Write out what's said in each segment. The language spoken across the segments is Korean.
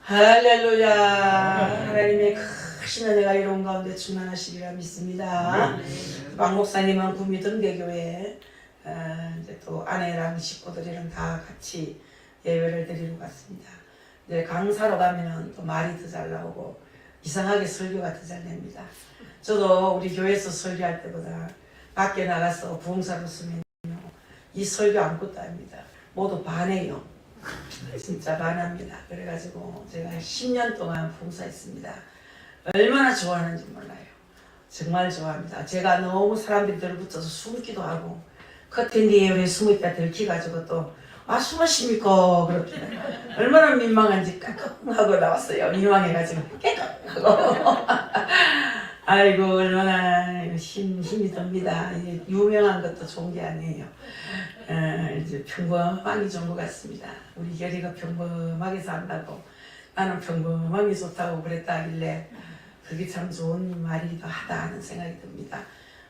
할렐루야. 하나님의 크신 은혜가 이룬 가운데 충만하시리라 믿습니다. 박 목사님은 구미등대교회 이제 또 아내랑 식구들이랑 다 같이 예배를 드리러 갔습니다. 이제 강사로 가면은 또 말이 더 잘 나오고 이상하게 설교가 더 잘 됩니다. 저도 우리 교회에서 설교할 때보다 밖에 나가서 부흥사로 쓰면 이 설교 아무것도 아닙니다. 모두 반해요. 진짜 반합니다. 그래가지고 제가 10년 동안 봉사했습니다. 얼마나 좋아하는지 몰라요. 정말 좋아합니다. 제가 너무 사람들이 들붙어서 숨기도 하고 커튼 뒤에 왜 숨어있다 들키가지고 또 숨으십니까? 그러더니 얼마나 민망한지 깍깍하고 나왔어요. 민망해가지고 깨끗하고 아이고 얼마나 힘이 듭니다. 유명한 것도 좋은 게 아니에요. 이제 평범하게 좋은 것 같습니다. 우리 결이가 평범하게 산다고 나는 평범하게 좋다고 그랬다 하길래 그게 참 좋은 말이기도 하다 하는 생각이 듭니다.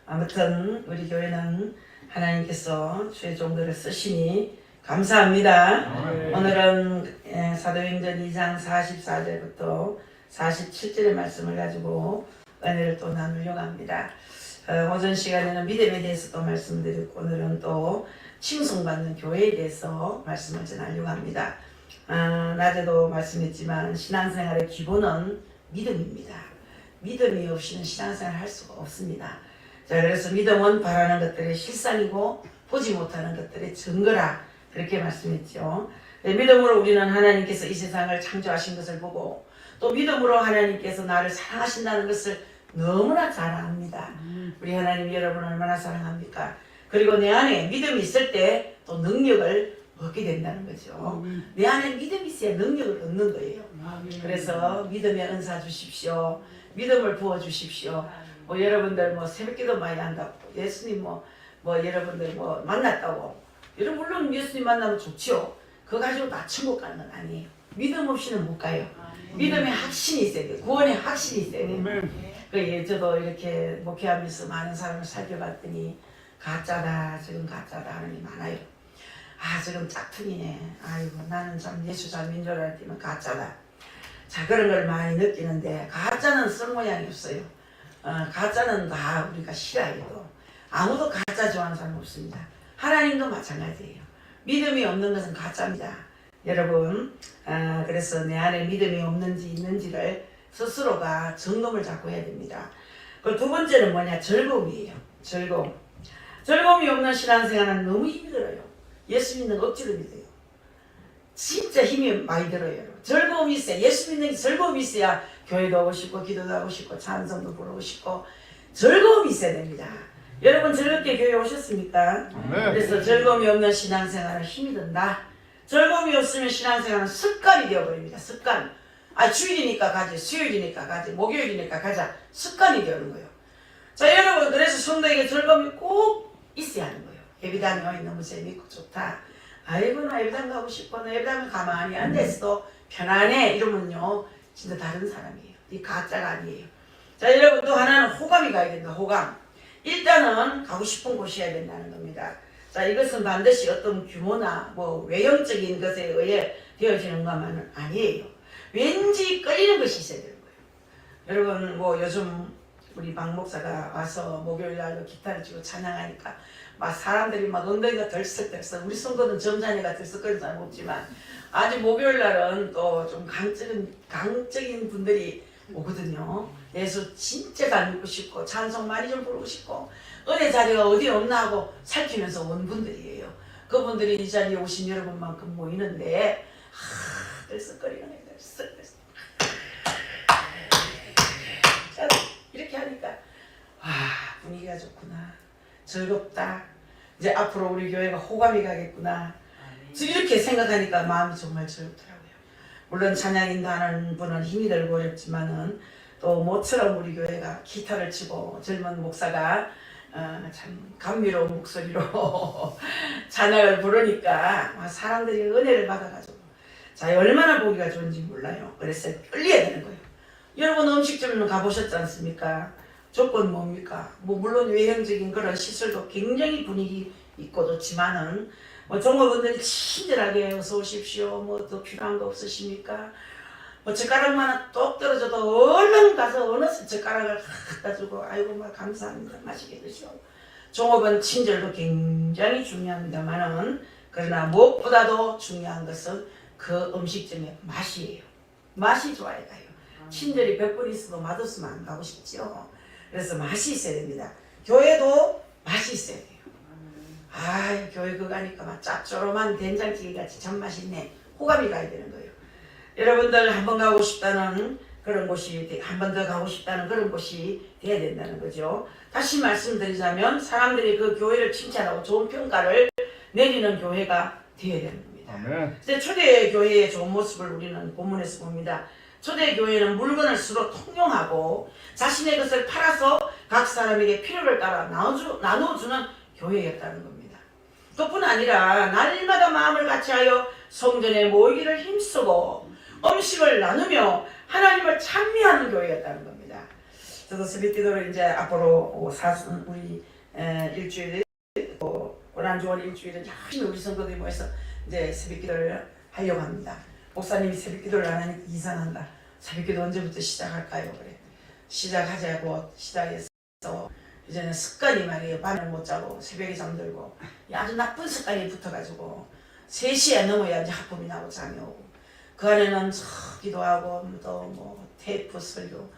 아무튼 우리 교회는 하나님께서 주의 종들을 쓰시니 감사합니다. 오늘은 사도행전 2장 44절부터 47절의 말씀을 가지고 은혜를 또 나누려고 합니다. 오전 시간에는 믿음에 대해서 또 말씀드리고 오늘은 또 칭송받는 교회에 대해서 말씀을 전하려고 합니다. 낮에도 말씀했지만 신앙생활의 기본은 믿음입니다. 믿음이 없이는 신앙생활을 할 수가 없습니다. 자, 그래서 믿음은 바라는 것들의 실상이고 보지 못하는 것들의 증거라 그렇게 말씀했죠. 믿음으로 우리는 하나님께서 이 세상을 창조하신 것을 보고 또 믿음으로 하나님께서 나를 사랑하신다는 것을 너무나 잘 압니다. 우리 하나님 여러분 얼마나 사랑합니까? 그리고 내 안에 믿음이 있을 때 또 능력을 얻게 된다는 거죠. 내 안에 믿음이 있어야 능력을 얻는 거예요. 그래서 믿음의 은사 주십시오. 믿음을 부어 주십시오. 여러분들 새벽기도 많이 한다고 예수님 여러분들 만났다고 여러분 물론 예수님 만나면 좋죠. 그거 가지고 다 천국 가는 건 아니에요. 믿음 없이는 못 가요. 믿음의 확신이 있어야 돼요. 구원의 확신이 있어야 돼요. 저도 이렇게 목회하면서 많은 사람을 살펴봤더니 가짜다 저건 가짜다 하는 게 많아요. 저건 짝퉁이네. 아이고 나는 참 예수 잘 믿는 줄 알았더니 가짜다. 자 그런 걸 많이 느끼는데 가짜는 쓸 모양이 없어요. 가짜는 다 우리가 싫어해요. 아무도 가짜 좋아하는 사람 없습니다. 하나님도 마찬가지예요. 믿음이 없는 것은 가짜입니다. 여러분 그래서 내 안에 믿음이 없는지 있는지를 스스로가 점검을 자꾸 해야 됩니다. 그 두 번째는 뭐냐? 즐거움이에요. 즐거움이 없는 신앙생활은 너무 힘이 들어요. 예수 믿는 거 억지로 믿어요. 진짜 힘이 많이 들어요. 즐거움이 있어야 예수 믿는 게 즐거움이 있어야 교회도 오고 싶고 기도도 하고 싶고 찬송도 부르고 싶고 즐거움이 있어야 됩니다. 여러분 즐겁게 교회 오셨습니까? 그래서 즐거움이 없는 신앙생활은 힘이 든다. 즐거움이 없으면 신앙생활은 습관이 되어버립니다. 습관. 주일이니까 가지, 수요일이니까 가지, 목요일이니까 가자. 습관이 되는 거예요. 자 여러분 그래서 성도에게 즐거움이 꼭 있어야 하는 거예요. 예배당이 너무 재밌고 좋다. 아이고 나 예배당 가고 싶어. 나 예배당은 가만히 앉아있어도 편안해. 이러면요 진짜 다른 사람이에요. 이 가짜가 아니에요. 자 여러분 또 하나는 호감이 가야 된다. 호감. 일단은 가고 싶은 곳이어야 된다는 겁니다. 자 이것은 반드시 어떤 규모나 외형적인 것에 의해 되어지는 것만은 아니에요. 왠지 끌리는 것이 있어야 되는 거예요. 여러분 요즘 우리 박 목사가 와서 목요일날도 기타를 치고 찬양하니까 막 사람들이 막 엉덩이가 덜썩덜썩 우리 성도는 점잖이가 덜썩거리는 사람 없지만 아주 목요일날은 또 좀 강적인 분들이 오거든요. 예수 진짜 잘 믿고 싶고 찬송 많이 좀 부르고 싶고 은혜 자리가 어디 없나 하고 살피면서 온 분들이에요. 그분들이 이 자리에 오신 여러분만큼 모이는데 들썩거리는 거예요. 들썩들썩 이렇게 하니까 분위기가 좋구나. 즐겁다. 이제 앞으로 우리 교회가 호감이 가겠구나. 이렇게 생각하니까 마음이 정말 즐겁더라고요. 물론 찬양인도 하는 분은 힘이 들고 어렵지만은 또 모처럼 우리 교회가 기타를 치고 젊은 목사가 참 감미로운 목소리로 찬양을 부르니까 사람들이 은혜를 받아가지고 자 얼마나 보기가 좋은지 몰라요. 그래서 끌려야 되는 거예요. 여러분 음식점에는 가보셨지 않습니까? 조건 뭡니까? 물론 외형적인 그런 시설도 굉장히 분위기 있고 좋지만은 종업원들이 친절하게 어서 오십시오. 더 필요한 거 없으십니까? 뭐 젓가락만 똑 떨어져도 얼른 가서 어느 젓가락을 갖다 주고 아이고 막 감사합니다. 맛있게 드시오. 종업은 친절도 굉장히 중요합니다만은 그러나 무엇보다도 중요한 것은 그 음식점의 맛이에요. 맛이 좋아야 가요. 친절이 100번 있어도 맛없으면 안 가고 싶죠. 그래서 맛이 있어야 됩니다. 교회도 맛이 있어야 돼요. 아, 교회 그거 가니까 막 짭조름한 된장찌개 같이 참 맛있네. 호감이 가야 되는 거예요. 여러분들 한번 가고 싶다는 그런 곳이, 한 번 더 가고 싶다는 그런 곳이 돼야 된다는 거죠. 다시 말씀드리자면 사람들이 그 교회를 칭찬하고 좋은 평가를 내리는 교회가 되어야 되는 겁니다. 근데 초대 교회의 좋은 모습을 우리는 본문에서 봅니다. 초대 교회는 물건을 서로 통용하고 자신의 것을 팔아서 각 사람에게 필요를 따라 나눠주는 교회였다는 겁니다. 그뿐 아니라 날마다 마음을 같이하여 성전에 모이기를 힘쓰고 음식을 나누며 하나님을 찬미하는 교회였다는 겁니다. 저도 새벽기도를 이제 앞으로 우리 일주일에 고난주월 일주일에 열심히 우리 성도들이 모여서 이제 새벽기도를 하려고 합니다. 목사님이 새벽기도를 안 하니까 이상한다. 새벽기도 언제부터 시작할까요? 그래. 시작하자고 시작해서 이제는 습관이 말이에요. 밤을 못 자고 새벽에 잠들고 아주 나쁜 습관이 붙어가지고 3시에 넘어야 이제 하품이 나고 잠이 오고 그 안에는 기도하고 또 뭐 테이프 설교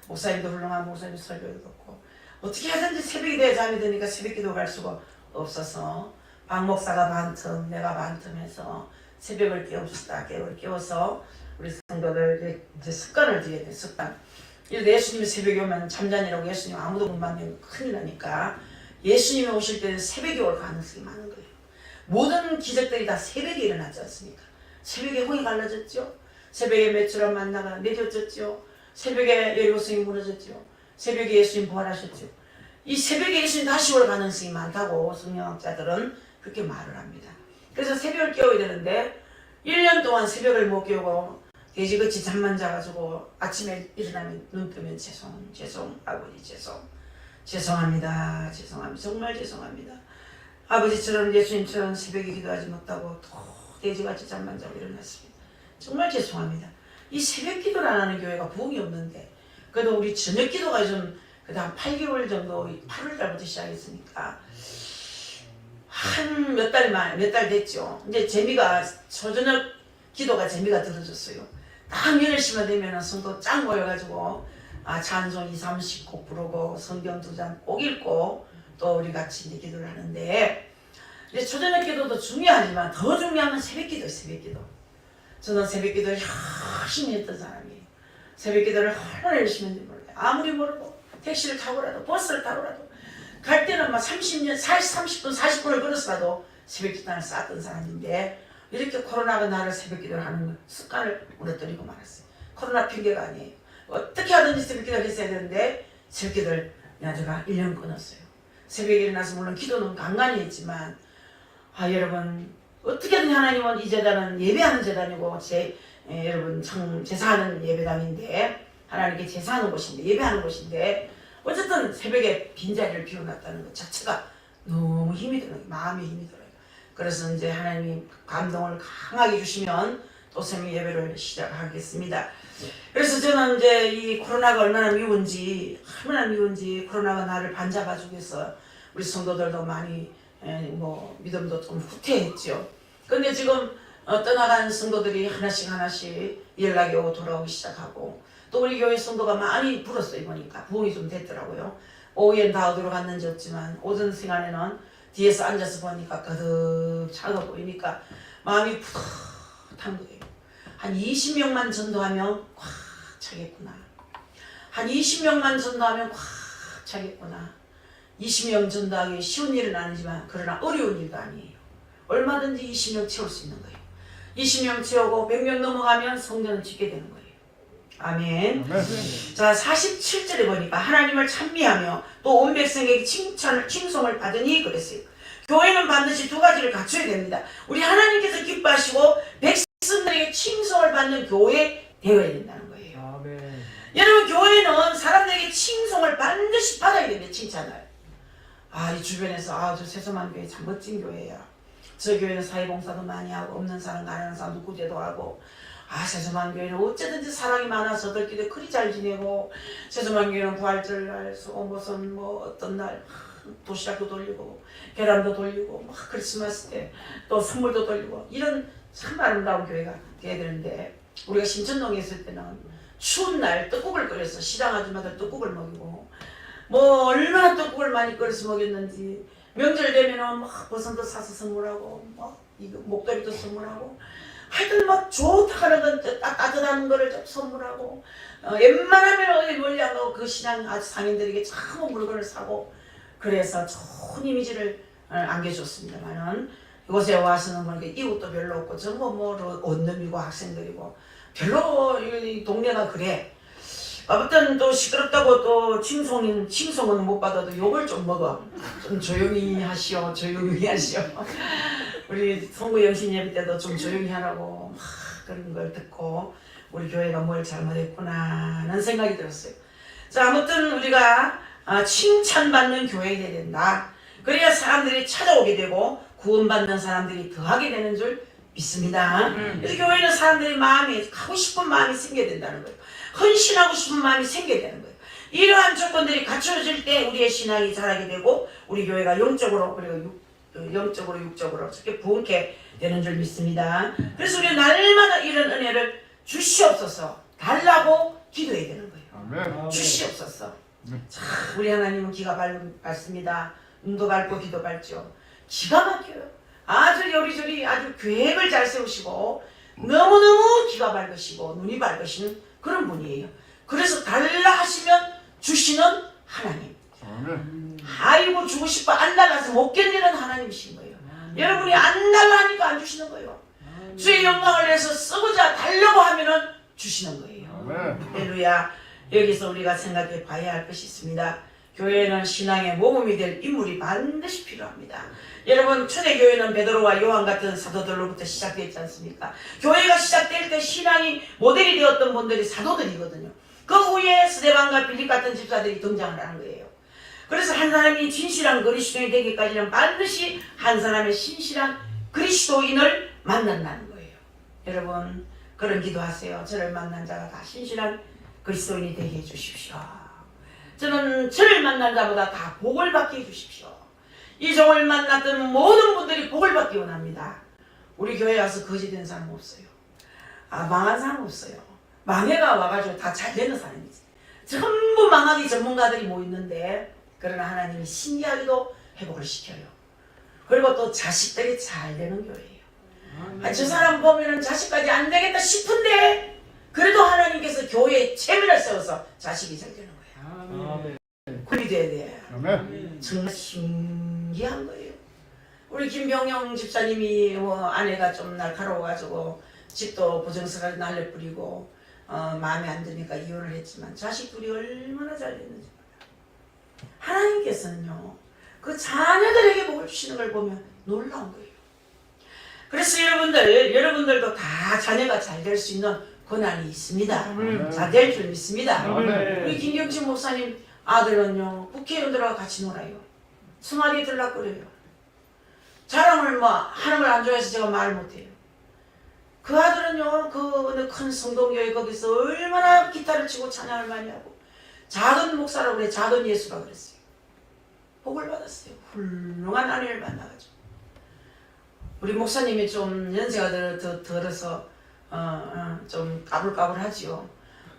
목사님도 훌륭한 목사님 설교도 듣고 어떻게 하든지 새벽이 돼야 잠이 드니까 새벽기도 갈 수가 없어서 박 목사가 반틈 내가 반틈해서 새벽을 깨워서 우리 성도들 이제 습관을 들여야 돼. 습관. 예수님이 새벽에 오면 잠자니라고 예수님 아무도 못 만나면 큰일 나니까 예수님이 오실 때는 새벽에 올 가능성이 많은 거예요. 모든 기적들이 다 새벽에 일어나지 않습니까? 새벽에 홍이 갈라졌죠. 새벽에 메추라 만나가 내려졌죠. 새벽에 여리고성이 무너졌죠. 새벽에 예수님 부활하셨죠. 이 새벽에 예수님 다시 올 가능성이 많다고 성경학자들은 그렇게 말을 합니다. 그래서 새벽을 깨워야 되는데 1년 동안 새벽을 못 깨우고 돼지같이 잠만 자가지고 아침에 일어나면 눈 뜨면 죄송 아버지 죄송합니다 정말 죄송합니다. 아버지처럼 예수님처럼 새벽에 기도하지 못하고 또 돼지같이 잠만 자고 일어났습니다. 정말 죄송합니다. 이 새벽 기도를 안 하는 교회가 부흥이 없는데 그래도 우리 저녁 기도가 좀 그다음 8개월 정도 8월 달부터 시작했으니까 한 몇 달 됐죠. 이제 재미가 초저녁 기도가 재미가 들어졌어요. 딱 10시만 되면 성도 짱 모여가지고 찬송 2-30곡 부르고 성경 2장 꼭 읽고 또 우리 같이 이제 기도를 하는데 이제 초저녁 기도도 중요하지만 더 중요한 건 새벽 기도예요. 새벽 기도. 저는 새벽 기도를 열심히 했던 사람이에요. 새벽 기도를 얼마나 열심히 했는지 몰라요. 아무리 모르고 택시를 타고라도 버스를 타고라도 갈 때는 막 30분 40분을 걸어서라도 새벽 기도를 쌓았던 사람인데 이렇게 코로나가 나를 새벽 기도를 하는 습관을 무너뜨리고 말았어요. 코로나 핑계가 아니에요. 어떻게 하든지 새벽 기도를 했어야 되는데 새벽 기도를 제가 1년 끊었어요. 새벽에 일어나서 물론 기도는 간간히 했지만 여러분 어떻게든 하나님은 이 재단은 예배하는 재단이고 여러분 제사하는 예배당인데 하나님께 제사하는 곳인데 예배하는 곳인데 어쨌든 새벽에 빈자리를 비워놨다는 것 자체가 너무 힘이 들어요. 마음이 힘이 들어요. 그래서 이제 하나님이 감동을 강하게 주시면 또 새벽 예배를 시작하겠습니다. 그래서 저는 이제 이 코로나가 얼마나 미운지 코로나가 나를 반잡아주고 해서 우리 성도들도 많이 믿음도 좀 후퇴했죠. 근데 지금 떠나간 성도들이 하나씩 연락이 오고 돌아오기 시작하고 또 우리 교회 성도가 많이 불었어요. 보니까 부흥이 좀 됐더라고요. 오후엔 다 어디로 갔는지 없지만 오전 시간에는 뒤에서 앉아서 보니까 가득 차가 보이니까 마음이 푸듯한 거예요. 한 20명만 전도하면 꽉 차겠구나. 한 20명만 전도하면 꽉 차겠구나. 20명 전도하기 쉬운 일은 아니지만 그러나 어려운 일도 아니에요. 얼마든지 20명 채울 수 있는 거예요. 20명 채우고 100명 넘어가면 성전을 짓게 되는 거예요. 아멘. 자 47절에 보니까 하나님을 찬미하며 또 온 백성에게 칭송을 받으니 그랬어요. 교회는 반드시 두 가지를 갖춰야 됩니다. 우리 하나님께서 기뻐하시고 백성들에게 칭송을 받는 교회 되어야 된다는 거예요. 아멘. 여러분 교회는 사람들에게 칭송을 반드시 받아야 됩니다. 칭찬을. 이 주변에서 저 세소만 교회 참 멋진 교회야. 저 교회는 사회봉사도 많이 하고 없는 사람 가난한 사람도 구제도 하고 세수만교회는 어쨌든지 사랑이 많아서 들끼리 그리 잘 지내고, 세수만교회는 부활절 쓰고 무슨 뭐 어떤 날 도시락도 돌리고 계란도 돌리고 막 크리스마스 때 또 선물도 돌리고, 이런 참 아름다운 교회가 돼야 되는데, 우리가 신천동에 있을 때는 추운 날 떡국을 끓여서 시장 아줌마들 떡국을 먹이고, 뭐 얼마나 떡국을 많이 끓여서 먹였는지, 명절 되면은 막 버섯도 사서 선물하고, 막 이거 목도리도 선물하고, 하여튼 막 좋다 하는 건 따뜻한 거를 좀 선물하고, 웬만하면 어디 멀리 안 가고 그 신앙 상인들에게 참 물건을 사고, 그래서 좋은 이미지를 안겨줬습니다만은, 이곳에 와서는 뭐 이웃도 별로 없고 전부 뭐 원룸이고 학생들이고 별로 이 동네가 그래. 아무튼 또 시끄럽다고 또 칭송은 못 받아도 욕을 좀 먹어. 좀 조용히 하시오, 조용히 하시오. 우리 송구 영신 예배 때도 좀 조용히 하라고 막 그런 걸 듣고, 우리 교회가 뭘 잘못했구나 하는 생각이 들었어요. 자, 아무튼 우리가 칭찬받는 교회가 돼야 된다. 그래야 사람들이 찾아오게 되고 구원받는 사람들이 더하게 되는 줄 믿습니다. 그래서 교회는 사람들이 마음이 하고 싶은 마음이 생겨야 된다는 거예요. 헌신하고 싶은 마음이 생겨야 되는 거예요. 이러한 조건들이 갖춰질 때 우리의 신앙이 자라게 되고, 우리 교회가 영적으로 그리고 영적으로 육적으로 저렇게 부흥케 되는 줄 믿습니다. 그래서 우리 날마다 이런 은혜를 주시옵소서 달라고 기도해야 되는 거예요. 주시옵소서. 자, 우리 하나님은 기가 밝습니다. 눈도 밝고 귀도 밝죠. 기가 막혀요. 아주 요리조리 아주 계획을 잘 세우시고 너무너무 기가 밝으시고 눈이 밝으신 그런 분이에요. 그래서 달라 하시면 주시는 하나님. 아이고 주고 싶어 안 달라서 못 견디는 하나님이신 거예요. 여러분이 안 달라 하니까 안 주시는 거예요. 주의 영광을 위해서 쓰고자 달라고 하면은 주시는 거예요. 할렐루야. 여기서 우리가 생각해 봐야 할 것이 있습니다. 교회는 신앙의 모범이 될 인물이 반드시 필요합니다. 여러분, 초대교회는 베드로와 요한 같은 사도들로부터 시작되었지 않습니까? 교회가 시작될 때 신앙이 모델이 되었던 분들이 사도들이거든요. 그 후에 스데반과 빌립 같은 집사들이 등장을 하는 거예요. 그래서 한 사람이 진실한 그리스도인이 되기까지는 반드시 한 사람의 신실한 그리스도인을 만난다는 거예요. 여러분, 그런 기도하세요. 저를 만난 자가 다 신실한 그리스도인이 되게 해주십시오. 저는 저를 만난 자보다 다 복을 받게 해주십시오. 이 종을 만났던 모든 분들이 복을 받기 원합니다. 우리 교회에 와서 거지된 사람 없어요. 망한 사람 없어요. 망해가 와가지고 다 잘 되는 사람이지. 전부 망하기 전문가들이 모였는데, 그러나 하나님이 신기하게도 회복을 시켜요. 그리고 또 자식들이 잘 되는 교회예요. 저 사람 보면은 자식까지 안 되겠다 싶은데, 그래도 하나님께서 교회에 체면을 세워서 자식이 잘 되는 거예요. 그리 돼야 돼. 정말 신기한 거예요. 우리 김병영 집사님이 아내가 좀 날카로워가지고 집도 부정스럽게 날려뿌리고 마음에 안 드니까 이혼을 했지만 자식들이 얼마나 잘 됐는지 몰라요. 하나님께서는요, 그 자녀들에게 복을 주시는 걸 보면 놀라운 거예요. 그래서 여러분들도 다 자녀가 잘 될 수 있는 권한이 있습니다. 잘 될 줄 믿습니다. 우리 김경진 목사님 아들은요, 국회의원들하고 같이 놀아요. 수마리 들락거려요. 자랑을 하는 걸 안 좋아해서 제가 말을 못해요. 그 아들은요, 그 큰 성동교회 거기서 얼마나 기타를 치고 찬양을 많이 하고, 작은 목사라고 그래, 작은 예수라고 그랬어요. 복을 받았어요. 훌륭한 아내를 만나가지고. 우리 목사님이 좀 연세가 들어서 좀 까불까불하지요.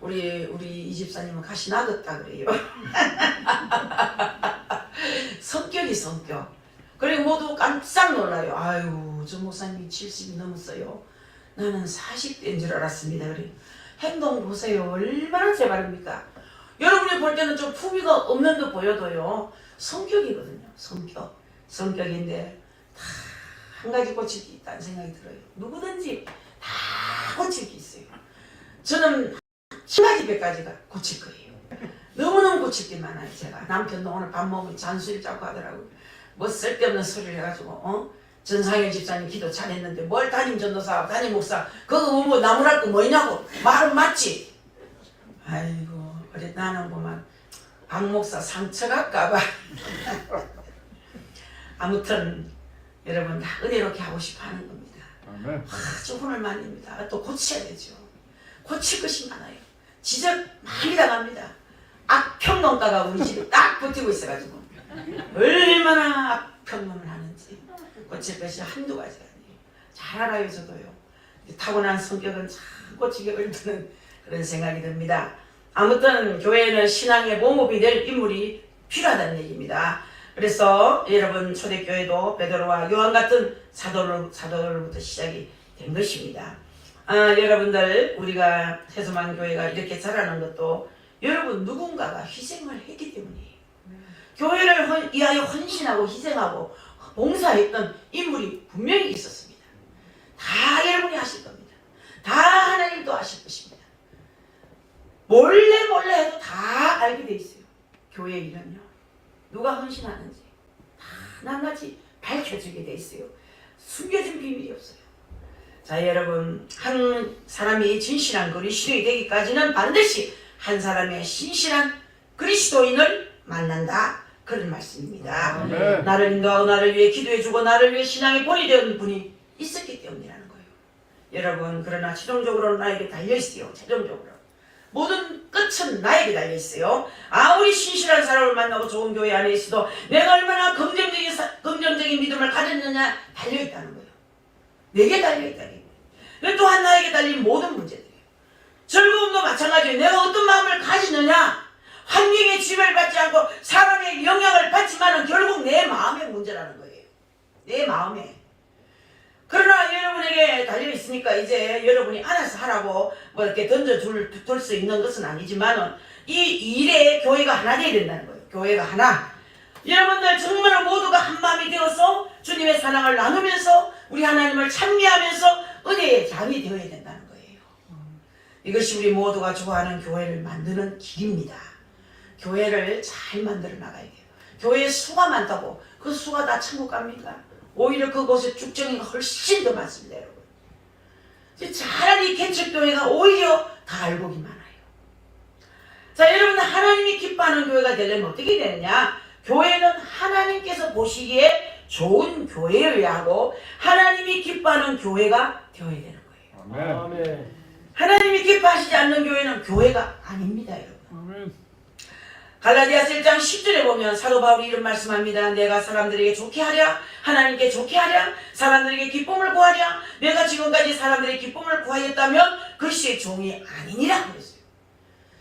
우리 이 집사님은 가시 나갔다 그래요. 성격. 그리고 모두 깜짝 놀라요. 아유, 저 목사님이 70이 넘었어요. 나는 40대인 줄 알았습니다. 그래. 행동 보세요. 얼마나 제발입니까? 여러분이 볼 때는 좀 품위가 없는 듯 보여도요, 성격이거든요. 성격인데 다 한 가지 고칠 게 있다는 생각이 들어요. 누구든지 다 고칠 게 있어요. 저는 10가지 100가지가 고칠 거예요. 너무너무 고칠 게 많아요. 제가 남편도 오늘 밥 먹으면 잔소리 자꾸 하더라고요. 뭐 쓸데없는 소리를 해가지고 전상현 집사님 기도 잘했는데 뭘 담임 전도사 담임 목사 그거 뭐 나무랄 거 뭐냐고 말은 맞지. 아이고, 그래 나는 보면 박 목사 상처갈까봐. 아무튼 여러분 다 은혜롭게 하고 싶어 하는 겁니다. 아주 혼을 만듭니다. 또 고쳐야 되죠. 고칠 것이 많아요. 지적 많이 당합니다. 악평론가가 우리 집에 딱 버티고 있어가지고 얼마나 악평론을 하는지 고칠 것이 한두 가지가 아니에요. 잘 알아요. 저도요. 타고난 성격은 참 고치기 어렵다는 그런 생각이 듭니다. 아무튼 교회는 신앙의 모범이 될 인물이 필요하다는 얘기입니다. 그래서 여러분 초대교회도 베드로와 요한 같은 사도들로부터 시작이 된 것입니다. 여러분들 우리가 세수만 교회가 이렇게 자라는 것도 여러분 누군가가 희생을 했기 때문이에요. 교회를 위하여 헌신하고 희생하고 봉사했던 인물이 분명히 있었습니다. 다 여러분이 하실 겁니다. 다 하나님도 하실 것입니다. 몰래 해도 다 알게 돼 있어요. 교회 일은요. 누가 헌신하는지 다 낱낱이 밝혀지게 돼 있어요. 숨겨진 비밀이 없어요. 자, 여러분, 한 사람이 진실한 그리스도인이 되기까지는 반드시 한 사람의 신실한 그리스도인을 만난다. 그런 말씀입니다. 네. 나를 인도하고 나를 위해 기도해주고 나를 위해 신앙의 본이 되는 분이 있었기 때문이라는 거예요. 여러분, 그러나 최종적으로는 나에게 달려있어요. 최종적으로. 모든 끝은 나에게 달려있어요. 아무리 신실한 사람을 만나고 좋은 교회 안에 있어도 내가 얼마나 긍정적인 믿음을 가졌느냐 달려있다는 거예요. 내게 달려있다는 거예요. 또한 나에게 달린 모든 문제들이에요. 즐거움도 마찬가지예요. 내가 어떤 마음을 가지느냐, 환경에 지배를 받지 않고 사람의 영향을 받지만은 결국 내 마음의 문제라는 거예요. 내 마음에. 그러나 여러분에게 달려있으니까 이제 여러분이 알아서 하라고 뭐 이렇게 던져줄 수 있는 것은 아니지만은 이 일에 교회가 하나 되어야 된다는 거예요. 교회가 하나. 여러분들 정말 모두가 한 마음이 되어서 주님의 사랑을 나누면서 우리 하나님을 찬미하면서 은혜의 장이 되어야 된다는 거예요. 이것이 우리 모두가 좋아하는 교회를 만드는 길입니다. 교회를 잘 만들어 나가야 돼요. 교회에 수가 많다고 그 수가 다 천국 갑니까? 오히려 그곳에 쭉정이가 훨씬 더 많습니다, 여러분. 차라리 개척교회가 오히려 다 알곡이 많아요. 자, 여러분, 하나님이 기뻐하는 교회가 되려면 어떻게 되느냐? 교회는 하나님께서 보시기에 좋은 교회여야 하고 하나님이 기뻐하는 교회가 되어야 되는 거예요. 아멘. 하나님이 기뻐하시지 않는 교회는 교회가 아닙니다, 여러분. 아멘. 갈라디아서 1장 10절에 보면 사도 바울이 이런 말씀합니다. 내가 사람들에게 좋게 하랴, 하나님께 좋게 하랴, 사람들에게 기쁨을 구하랴, 내가 지금까지 사람들의 기쁨을 구하였다면 그리스도의 종이 아니니라 그랬어요.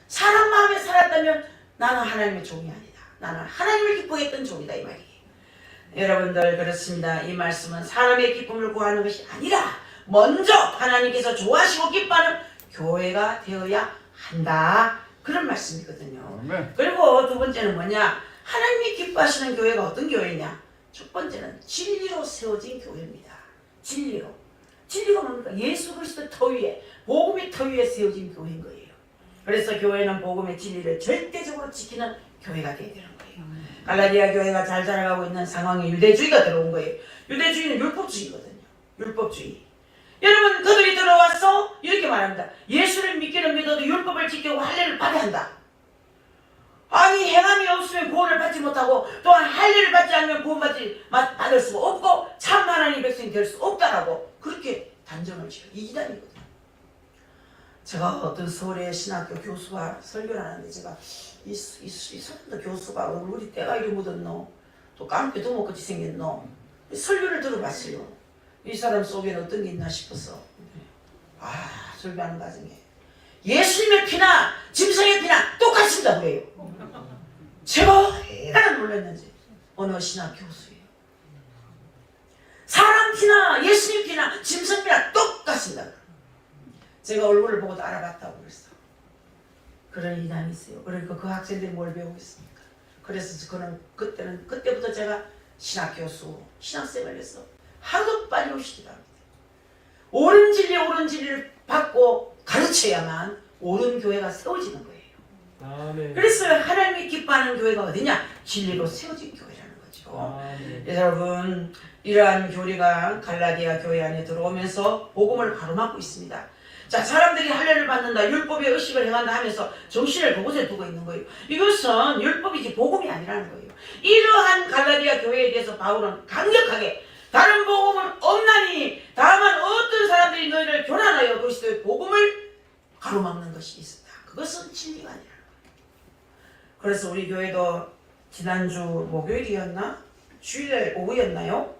사람 마음에 살았다면 나는 하나님의 종이 아니다. 나는 하나님을 기뻐했던 종이다, 이 말이에요. 여러분들 그렇습니다. 이 말씀은 사람의 기쁨을 구하는 것이 아니라 먼저 하나님께서 좋아하시고 기뻐하는 교회가 되어야 한다. 그런 말씀이거든요. 아멘. 그리고 두 번째는 뭐냐? 하나님이 기뻐하시는 교회가 어떤 교회냐? 첫 번째는 진리로 세워진 교회입니다. 진리로. 진리가 뭡니까? 예수 그리스도 터 위에, 복음의 터 위에 세워진 교회인 거예요. 그래서 교회는 복음의 진리를 절대적으로 지키는 교회가 되어야 되는 거예요. 갈라디아 교회가 잘 자라가고 있는 상황에 유대주의가 들어온 거예요. 유대주의는 율법주의거든요. 율법주의. 여러분, 그들이 들어와서 이렇게 말합니다. 예수를 믿기는 믿어도 율법을 지키고 할례를 받아야 한다. 아니, 행함이 없으면 구원을 받지 못하고 또한 할례를 받지 않으면 받을 수가 없고 참 하나님의 백성이 될 수 없다라고 그렇게 단정을 지어요. 이 이단이거든요. 제가 어떤 서울의 신학교 교수가 설교를 하는데 제가 이 사람도 교수가 얼굴이 때가 이리 묻었노, 또 깡패 두목같이 생겼노, 설교를 들어봤어요. 이 사람 속에는 어떤 게 있나 싶어서 설교하는 과정에 예수님의 피나 짐승의 피나 똑같습니다 그래요. 제가 얼마나 놀랐는지. 어느 신학 교수예요. 사람 피나 예수님 피나 짐승 피나 똑같습니다. 제가 얼굴을 보고도 알아봤다고 그랬어. 그런 이단이 있어요. 그러니까 그 학생들이 뭘 배우고 있습니까? 그래서 그는 그때부터 제가 신학 교수, 신학생을 했어. 하루도 빠짐없이 기도합니다. 옳은 진리를 받고 가르쳐야만 옳은 교회가 세워지는 거예요. 아멘. 그래서 하나님이 기뻐하는 교회가 어디냐? 진리로 세워진 교회라는 거죠. 아멘. 여러분, 이러한 교리가 갈라디아 교회 안에 들어오면서 복음을 가로막고 있습니다. 자, 사람들이 할례를 받는다, 율법의 의식을 행한다 하면서 정신을 그곳에 두고 있는 거예요. 이것은 율법이지 복음이 아니라는 거예요. 이러한 갈라디아 교회에 대해서 바울은 강력하게 다른 복음은 없나니 다만 어떤 사람들이 너희를 교란하여 그리스도의 복음을 가로막는 것이 있었다. 그것은 진리가 아니라. 그래서 우리 교회도 지난주 목요일이었나? 주일날 오후였나요?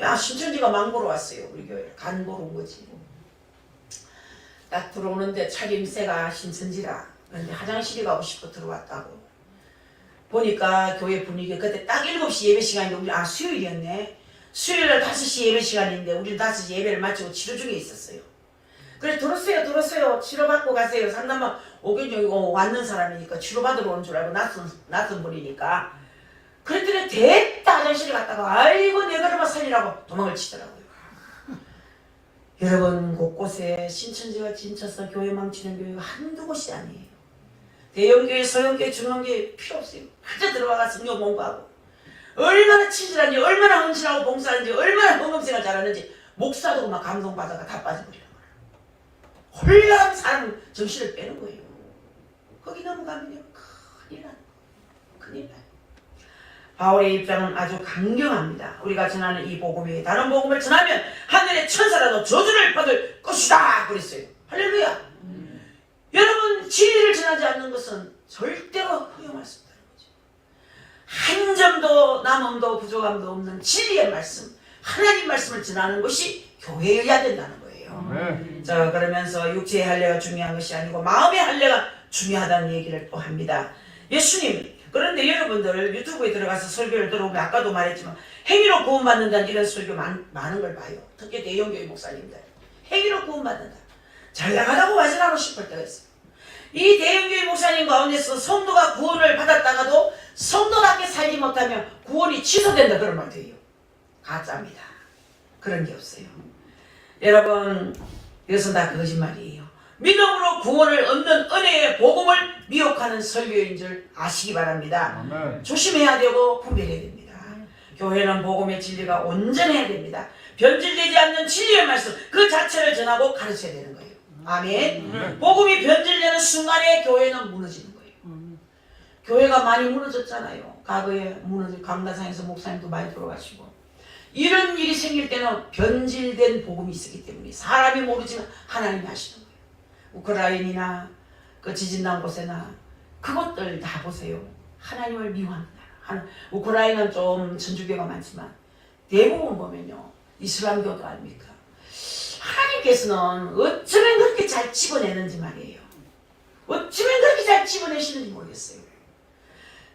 야, 신천지가 망보러 왔어요. 우리 교회 간 보러 온 거지. 딱 들어오는데 차림새가 신천지라. 그런데 화장실이 가고 싶어 들어왔다고. 보니까 교회 분위기 그때 딱 7시 예배 시간인데 우리 수요일이었네. 수요일날 5시 예배 시간인데 우리는 5시 예배를 마치고 치료 중에 있었어요. 그래 들었어요. 치료받고 가세요. 상담만 오견이 왔는 사람이니까 치료받으러 온 줄 알고 낯선 분이니까. 그랬더니 됐다 화장실에 갔다가 아이고 내 그릇만 살리라고 도망을 치더라고요. 여러분 곳곳에 신천지가 진짜서 교회 망치는 교회가 한두 곳이 아니에요. 대형교회, 소형교회, 중형교회 필요 없어요. 그저 들어와가 성경 공부하고 얼마나 친절한지 얼마나 헌신하고 봉사하는지 얼마나 헌금생활 잘하는지 목사도 막 감동받아가 다 빠져버리는 거예요. 홀라한 사람 정신을 빼는 거예요. 거기 넘어가면요 큰일 나요. 큰일 나요. 바울의 입장은 아주 강경합니다. 우리가 전하는 이 복음이 다른 복음을 전하면 하늘의 천사라도 저주를 받을 것이다 그랬어요. 할렐루야. 여러분 진리를 전하지 않는 것은 절대로 허용할 수 없다는 거죠. 한 점도 남음도 부족함도 없는 진리의 말씀, 하나님 말씀을 전하는 것이 교회여야 된다는 거예요. 자, 그러면서 육체의 할례가 중요한 것이 아니고 마음의 할례가 중요하다는 얘기를 또 합니다. 예수님, 그런데 여러분들 유튜브에 들어가서 설교를 들어보면 아까도 말했지만 행위로 구원받는다는 이런 설교 많은 걸 봐요. 특히 대형교회 목사님들 행위로 구원받는다. 잘 나가다고 와전하고 싶을 때가 있어요. 이 대형교회 목사님 가운데서 성도가 구원을 받았다가도 성도답게 살지 못하면 구원이 취소된다 그런 말도 해요. 가짜입니다. 그런 게 없어요. 여러분 이것은 다 거짓말이에요. 믿음으로 구원을 얻는 은혜의 복음을 미혹하는 설교인 줄 아시기 바랍니다. 아멘. 조심해야 되고 분별해야 됩니다. 교회는 복음의 진리가 온전해야 됩니다. 변질되지 않는 진리의 말씀 그 자체를 전하고 가르쳐야 되는 거예요. 아멘. 복음이 변질되는 순간에 교회는 무너지는 거예요. 교회가 많이 무너졌잖아요. 과거에 강다상에서 목사님도 많이 돌아가시고 이런 일이 생길 때는 변질된 복음이 있었기 때문에 사람이 모르지만 하나님이 하시는 거예요. 우크라이나나 그 지진난 곳에나 그것들 다 보세요. 하나님을 미워합니다. 우크라이나는 좀 천주교가 많지만 대부분 보면요 이슬람교도 아닙니까? 하나님께서는 어쩌면 그렇게 잘 집어내는지 말이에요. 어쩌면 그렇게 잘 집어내시는지 모르겠어요.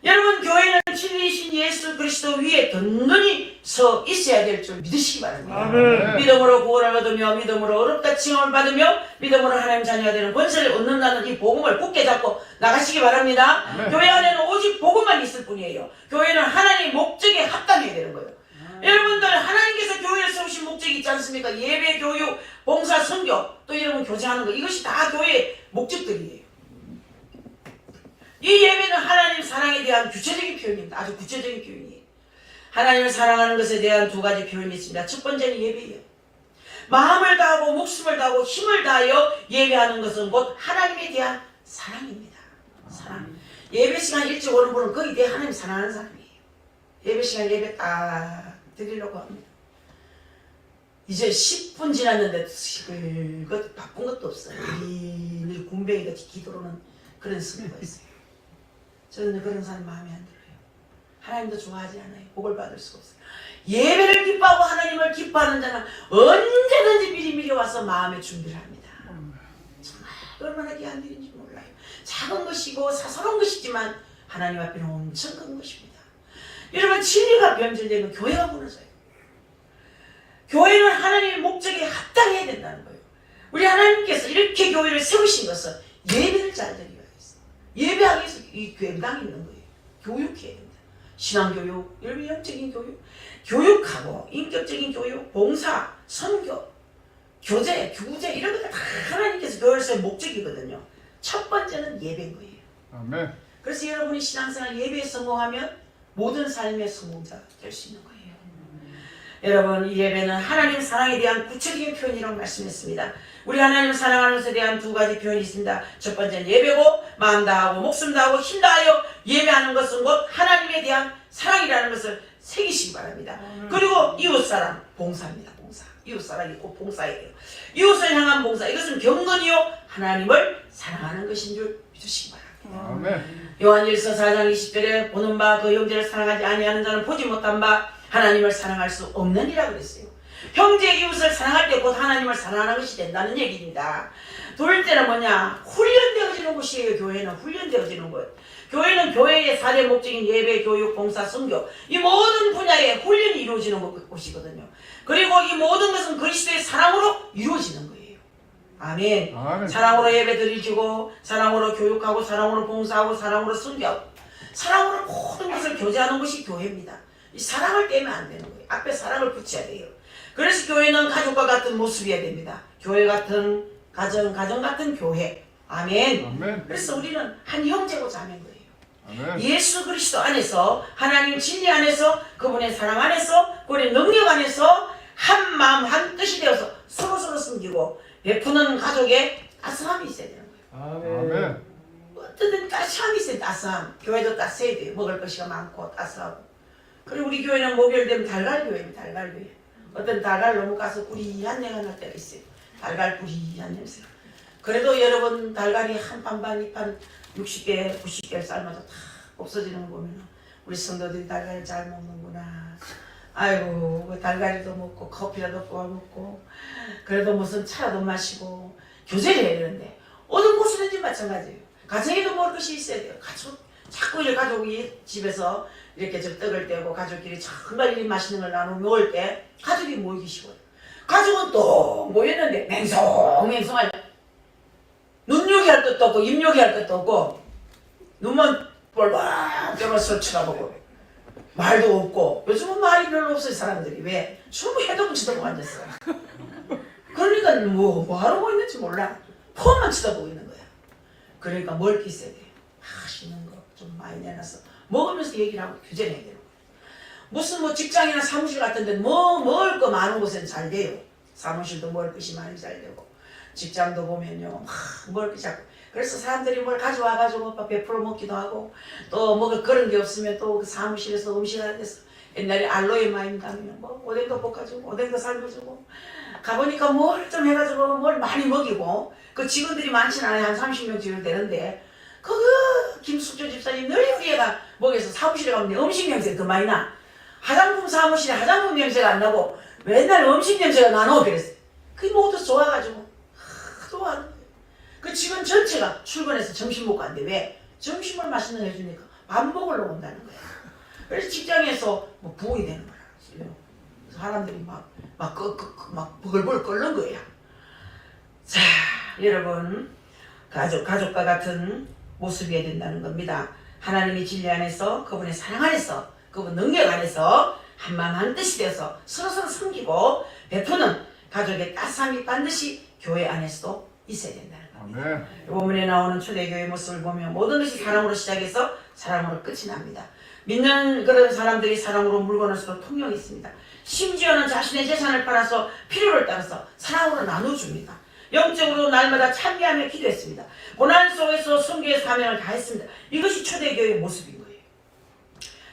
여러분 교회는 진리이신 예수 그리스도 위에 든든히 서 있어야 될 줄 믿으시기 바랍니다. 아멘. 믿음으로 구원을 얻으며 믿음으로 어렵다 칭함을 받으며 믿음으로 하나님 자녀가 되는 권세를 얻는다는 이 복음을 굳게 잡고 나가시기 바랍니다. 아멘. 교회 안에는 오직 복음만 있을 뿐이에요. 교회는 하나님의 목적에 합당해야 되는 거예요. 여러분들 하나님께서 교회를 세우신 목적이 있지 않습니까? 예배, 교육, 봉사, 선교 또 여러분 교제하는 거 이것이 다 교회의 목적들이에요. 이 예배는 하나님 사랑에 대한 구체적인 표현입니다. 아주 구체적인 표현이에요. 하나님을 사랑하는 것에 대한 두 가지 표현이 있습니다. 첫 번째는 예배예요. 마음을 다하고 목숨을 다하고 힘을 다하여 예배하는 것은 곧 하나님에 대한 사랑입니다. 사랑. 예배 시간 일찍 오는 분은 거의 대 하나님 사랑하는 사람이에요. 예배 시간 예배 딱 드리려고 합니다. 이제 10분 지났는데 그것 바쁜 것도 없어요. 늘 군뱅이같이 기도로는 그런 승부가 있어요. 저는 그런 사람 마음에 안 들어요. 하나님도 좋아하지 않아요. 복을 받을 수가 없어요. 예배를 기뻐하고 하나님을 기뻐하는 자는 언제든지 미리미리 와서 마음의 준비를 합니다. 정말 얼마나 귀한 일인지 몰라요. 작은 것이고 사소한 것이지만 하나님 앞에는 엄청 큰 것입니다. 여러분 진리가 변질되면 교회가 무너져요. 교회는 하나님의 목적에 합당해야 된다는 거예요. 우리 하나님께서 이렇게 교회를 세우신 것은 예배를 잘 드려야 했어요. 예배하기 위해서 이 교회당이 있는 거예요. 교육해야 됩니다. 신앙교육, 여러분 영적인 교육, 교육하고 인격적인 교육, 봉사, 선교, 교제, 규제 이런 것들 다 하나님께서 교회를 세운 목적이거든요. 첫 번째는 예배인 거예요. 아멘. 그래서 여러분이 신앙생활 예배에 성공하면 모든 삶의 성공자가 될 수 있는 거예요. 여러분 이 예배는 하나님 사랑에 대한 구체적인 표현이라고 말씀했습니다. 우리 하나님을 사랑하는 것에 대한 두 가지 표현이 있습니다. 첫 번째는 예배고 마음 다하고 목숨 다하고 힘 다하여 예배하는 것은 곧 하나님에 대한 사랑이라는 것을 새기시기 바랍니다. 그리고 이웃사랑 봉사입니다. 봉사. 이웃사랑이 곧 봉사예요. 이웃을 향한 봉사, 이것은 경건이요 하나님을 사랑하는 것인 줄 믿으시기 바랍니다. 아멘. 요한일서 4장 20절에 보는 바 그 형제를 사랑하지 아니하는 자는 보지 못한 바 하나님을 사랑할 수 없느니라 그랬어요. 형제 이웃을 사랑할 때 곧 하나님을 사랑하는 것이 된다는 얘기입니다. 둘째는 뭐냐? 훈련되어지는 곳이에요. 교회는 훈련되어지는 곳. 교회는 교회의 4대 목적인 예배, 교육, 봉사, 선교, 이 모든 분야에 훈련이 이루어지는 곳이거든요. 그리고 이 모든 것은 그리스도의 사랑으로 이루어지는 거예요. 아멘. 아멘. 사랑으로 예배 드리고, 사랑으로 교육하고, 사랑으로 봉사하고, 사랑으로 선교하고, 사랑으로 모든 것을 교제하는 것이 교회입니다. 이 사랑을 떼면 안 되는 거예요. 앞에 사랑을 붙여야 돼요. 그래서 교회는 가족과 같은 모습이어야 됩니다. 교회 같은 가정 같은 교회. 아멘. 아멘. 그래서 우리는 한 형제고 자매인 거예요. 아멘. 예수 그리스도 안에서, 하나님 진리 안에서, 그분의 사랑 안에서, 그분의 능력 안에서 한 마음 한 뜻이 되어서 서로서로 섬기고 베푸는 가족의 따스함이 있어야 되는 거예요. 아멘. 어떻든 따스함이 있어요. 따스함. 교회도 따스해야 돼요. 먹을 것이 많고 따스하고. 그리고 우리 교회는 목요일 되면 달걀교회입니다. 달걀교회. 어떤 달걀 너무 가서 구리한 내가 날 때가 있어요. 달걀 구리한 냄새. 그래도 여러분 달걀이 한 판반, 이판 60개, 90개 삶아서 다 없어지는 거 보면 우리 성도들이 달걀을 잘 먹는구나. 아이고 그 달걀이도 먹고 커피라도 구워 먹고 그래도 무슨 차라도 마시고 교제를 해야 되는데 어떤 곳이든지 마찬가지예요. 가정에도 먹을 것이 있어야 돼요. 자꾸 이렇게 가족이 집에서 이렇게 저 떡을 떼고 가족끼리 정말 이 맛있는 걸 나누어 먹을 때 가족이 모이기 쉬워요. 가족은 또 모였는데 맹성맹성할 눈요기 할 것도 없고 입요기 할 것도 없고 눈만 뻘뻘 떠면서 쳐다보고 말도 없고 요즘은 말이 별로 없어요. 사람들이 왜? 술 해도 쳐다보고 앉았어. 그러니까 뭐 하러 있는지 몰라. 폰만 쳐다보고 있는 거야. 그러니까 먹을 게 있어야 돼. 맛있는 거 좀 많이 내놔서 먹으면서 얘기를 하고 규제를 해야 되는 거야. 무슨 뭐 직장이나 사무실 같은 데는 먹을 거 많은 곳에는 잘 돼요. 사무실도 먹을 것이 많이 잘 되고 직장도 보면요 막 먹을 게 자꾸 그래서 사람들이 뭘 가져와가지고 막 베풀어 먹기도 하고 또 먹을 그런 게 없으면 또 그 사무실에서 음식하는 데서 옛날에 알로에 마임 가면 뭐 오뎅도 볶아주고 오뎅도 삶아주고 가보니까 뭘 좀 해가지고 뭘 많이 먹이고 그 직원들이 많지는 않아요. 한 30명 직원 되는데 그 김숙조 집사님 늘 우리가 먹여서 사무실에 가면 음식 냄새가 더 많이 나. 화장품 사무실에 화장품 냄새가 안 나고 맨날 음식 냄새가 나노 그랬어. 그게 모두 좋아가지고 좋아하는 거예요. 그 직원 전체가 출근해서 점심 먹고 간대. 왜? 점심을 맛있는 거 해주니까 밥 먹으러 온다는 거야. 그래서 직장에서 뭐 부흥이 되는 거야. 사람들이 막 버글버글 끓는 거야. 자, 여러분 가족과 같은 모습이어야 된다는 겁니다. 하나님의 진리 안에서 그분의 사랑 안에서 그분 능력 안에서 한마음 한뜻이 되어서 서로서로 섬기고 베푸는 가족의 따스함이 반드시 교회 안에서도 있어야 된다는 겁니다. 아멘. 본문에 나오는 초대교회의 모습을 보면 모든 것이 사랑으로 시작해서 사랑으로 끝이 납니다. 믿는 그런 사람들이 사랑으로 물건을 서로 통용이 있습니다. 심지어는 자신의 재산을 팔아서 필요를 따라서 사랑으로 나눠줍니다. 영적으로 날마다 참여하며 기도했습니다. 고난 속에서 선교의 사명을 다했습니다. 이것이 초대교회의 모습인 거예요.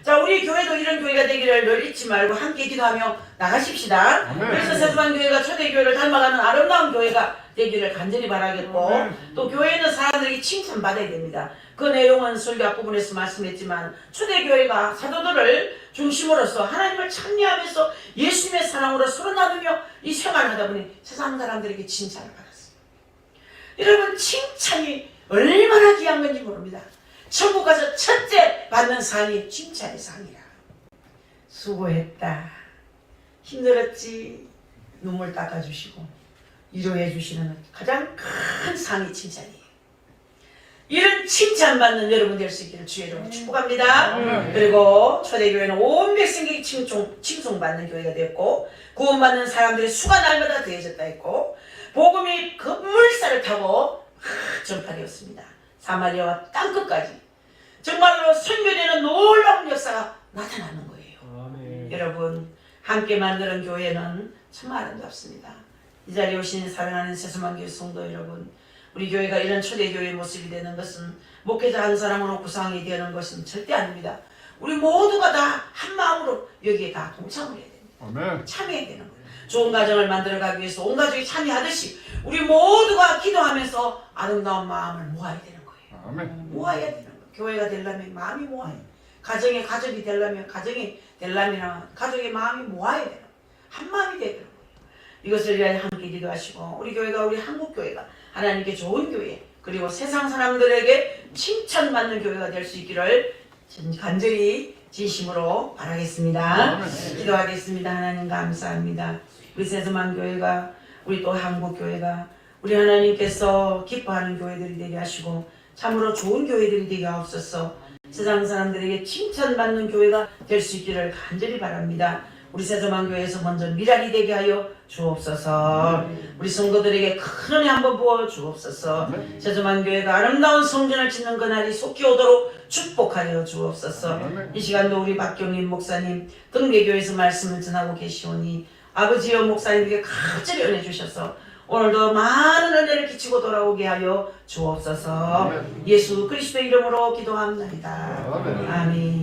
자, 우리 교회도 이런 교회가 되기를 늘 잊지 말고 함께 기도하며 나가십시다. 아멘. 그래서 세수반 교회가 초대교회를 닮아가는 아름다운 교회가 되기를 간절히 바라겠고 아멘. 또 교회는 사람들이 칭찬받아야 됩니다. 그 내용은 설교 앞부분에서 말씀했지만 초대교회가 사도들을 중심으로서 하나님을 찬미하면서 예수님의 사랑으로 서로 나누며 이 생활을 하다 보니 세상 사람들에게 칭찬을 받았어요. 여러분 칭찬이 얼마나 귀한 건지 모릅니다. 천국 가서 첫째 받는 상이 칭찬의 상이라. 수고했다. 힘들었지. 눈물 닦아주시고 위로해 주시는 가장 큰 상이 칭찬이에요. 이런 칭찬받는 여러분 될 수 있기를 주의 이름으로 축복합니다. 그리고 초대교회는 온 백성에게 칭송받는 교회가 되었고 구원받는 사람들의 수가 날마다 더해졌다 했고 복음이 급물살을 타고 전파되었습니다. 사마리아와 땅끝까지 정말로 선교되는 놀라운 역사가 나타나는 거예요. 아멘. 여러분 함께 만드는 교회는 정말 아름답습니다. 이 자리에 오신 사랑하는 세수만교회 성도 여러분, 우리 교회가 이런 초대교회의 모습이 되는 것은 목회자 한 사람으로 구성이 되는 것은 절대 아닙니다. 우리 모두가 다 한 마음으로 여기에 다 동참을 해야 됩니다. 아멘. 참여해야 되는 거예요. 좋은 가정을 만들어가기 위해서 온 가족이 참여하듯이 우리 모두가 기도하면서 아름다운 마음을 모아야 되는 거예요. 아멘. 모아야 되는 거예요. 교회가 되려면 마음이 모아야 돼요. 가정의 가족이 되려면 가족의 마음이 모아야 돼요. 한 마음이 되는 거예요. 이것을 위하여 함께 기도하시고 우리 교회가 우리 한국교회가 하나님께 좋은 교회 그리고 세상 사람들에게 칭찬받는 교회가 될 수 있기를 간절히 진심으로 바라겠습니다. 기도하겠습니다. 하나님 감사합니다. 우리 세서만 교회가 우리 또 한국교회가 우리 하나님께서 기뻐하는 교회들이 되게 하시고 참으로 좋은 교회들이 되게 하옵소서. 세상 사람들에게 칭찬받는 교회가 될 수 있기를 간절히 바랍니다. 우리 세서만 교회에서 먼저 미랄이 되게 하여 주옵소서. 우리 성도들에게 큰 은혜 한번 부어 주옵소서. 세서만 교회가 아름다운 성전을 짓는 그날이 속히 오도록 축복하여 주옵소서. 이 시간도 우리 박경림 목사님 등대교회에서 말씀을 전하고 계시오니 아버지여 목사님에게 간절히 은혜 주셔서 오늘도 많은 은혜를 끼치고 돌아오게 하여 주옵소서. 예수 그리스도의 이름으로 기도합니다. 아멘.